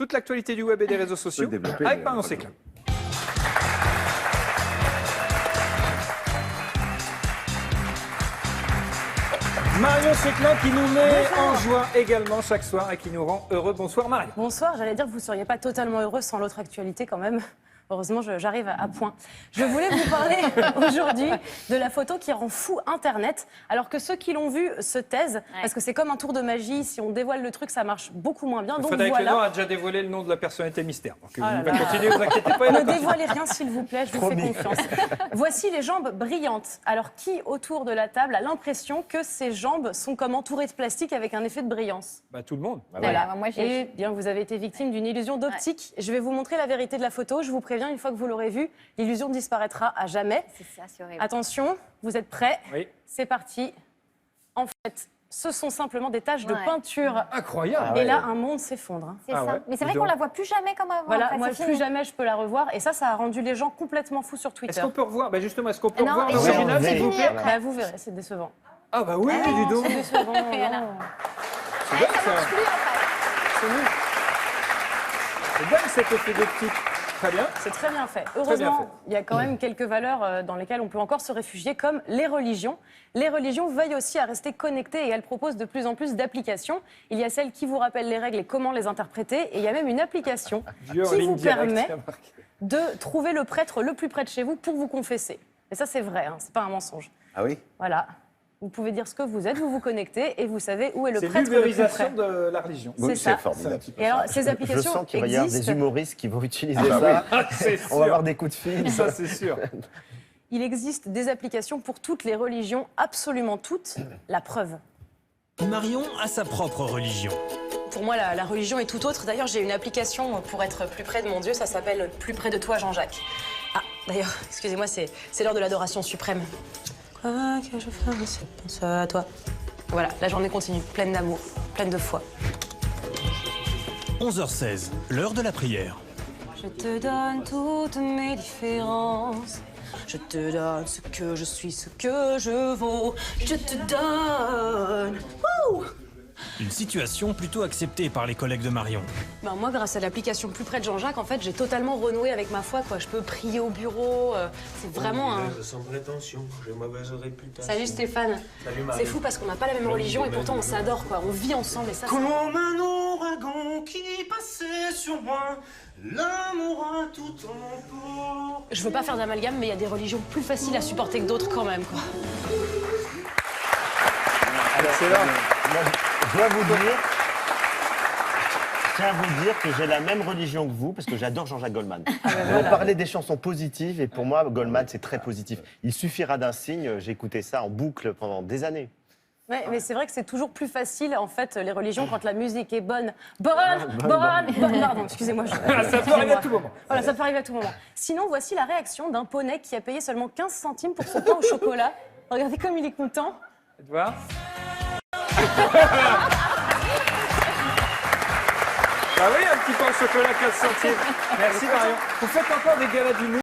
Toute l'actualité du web et des réseaux sociaux avec Marion Séclin. Marion Séclin qui nous met en joie également chaque soir et qui nous rend heureux. Bonsoir Marion. Bonsoir, j'allais dire que vous ne seriez pas totalement heureux sans l'autre actualité quand même. Heureusement, j'arrive à point. Je voulais vous parler aujourd'hui de la photo qui rend fou Internet, alors que ceux qui l'ont vu se taisent, parce que c'est comme un tour de magie. Si on dévoile le truc, ça marche beaucoup moins bien. Donc Frédéric voilà. Lenoir a déjà dévoilé le nom de la personnalité mystère. Donc il va continuer, ne vous inquiétez pas. Ne dévoilez rien, s'il vous plaît, je vous fais confiance. Voici les jambes brillantes. Alors, qui autour de la table a l'impression que ces jambes sont comme entourées de plastique avec un effet de brillance? Tout le monde. Voilà. Et bien, vous avez été victime d'une illusion d'optique. Je vais vous montrer la vérité de la photo. Je vous préviens, une fois que vous l'aurez vue, l'illusion disparaîtra à jamais. C'est ça, c'est horrible. Attention, vous êtes prêts? Oui. C'est parti. En fait, ce sont simplement des taches de peinture. Incroyable. Et là, un monde s'effondre. Hein. C'est ça. Mais c'est vrai qu'on la voit plus jamais comme avant. Voilà, en fait, moi, c'est plus fini. jamais je peux la revoir. Et ça a rendu les gens complètement fous sur Twitter. Est-ce qu'on peut revoir justement, est-ce qu'on peut Non, revoir et l'original, c'est s'il vous fini plaît? après. Vous verrez, c'est décevant. Ah bah oui, dis donc. C'est décevant. Voilà. non. C'est dingue Ça marche ça. plus en fait. C'est nul. C'est dingue cet effet d'optique. Très bien. C'est très bien fait. bien Heureusement, fait. il y a quand même quelques valeurs dans lesquelles on peut encore se réfugier, comme les religions. Les religions veillent aussi à rester connectées et elles proposent de plus en plus d'applications. Il y a celles qui vous rappellent les règles et comment les interpréter. Et il y a même une application Dieu en qui ligne vous directe, permet c'est marqué. de trouver le prêtre le plus près de chez vous pour vous confesser. Et ça, c'est vrai, hein, c'est pas un mensonge. Ah oui? Voilà. Vous pouvez dire ce que vous êtes, vous vous connectez et vous savez où est le C'est prêtre le plus l'ubérisation près. de la religion. C'est ça. formidable. Et alors, ces Je applications sens qu'il va y avoir des existent. humoristes qui vont utiliser Ah ça. oui, c'est On va sûr. avoir des coups de fil. Ça, c'est sûr. Il existe des applications pour toutes les religions, absolument toutes. La preuve. Marion a sa propre religion. Pour moi, la religion est tout autre. D'ailleurs, j'ai une application pour être plus près de mon Dieu. Ça s'appelle Plus près de toi, Jean-Jacques. Ah, d'ailleurs, excusez-moi, c'est l'heure de l'adoration suprême. Quoi que je fasse, je pense à toi. Voilà, la journée continue, pleine d'amour, pleine de foi. 11h16, l'heure de la prière. Je te donne toutes mes différences. Je te donne ce que je suis, ce que je vaux. Je te donne. Wouh! Une situation plutôt acceptée par les collègues de Marion. Ben moi, grâce à l'application Plus près de Jean-Jacques, en fait, j'ai totalement renoué avec ma foi, quoi. Je peux prier au bureau. C'est vraiment un. Sans prétention, j'ai mauvaise réputation. Salut Stéphane. Salut Marie. C'est fou parce qu'on n'a pas la même religion et pourtant on s'adore, quoi. On vit ensemble et ça. Comme un ouragan qui passait sur moi, l'amour a tout emporté. Je veux pas faire d'amalgame, mais il y a des religions plus faciles à supporter que d'autres quand même, quoi. Excellent. Moi, je dois vous dire, je tiens à vous dire que j'ai la même religion que vous, parce que j'adore Jean-Jacques Goldman. On parlait des chansons positives, et pour moi, Goldman, c'est très positif. Il suffira d'un signe, j'ai écouté ça en boucle pendant des années. Ouais, mais c'est vrai que c'est toujours plus facile, en fait, les religions, quand la musique est bonne. Bonne. Pardon, excusez-moi. Ça peut arriver à tout moment. Voilà, ça peut arriver à tout moment. Sinon, voici la réaction d'un poney qui a payé seulement 15 centimes pour son pain au chocolat. Regardez comme il est content. Tu vois? Ah oui, un petit pain au chocolat 15 centimes. Merci Marion. Vous faites encore des galas d'humour.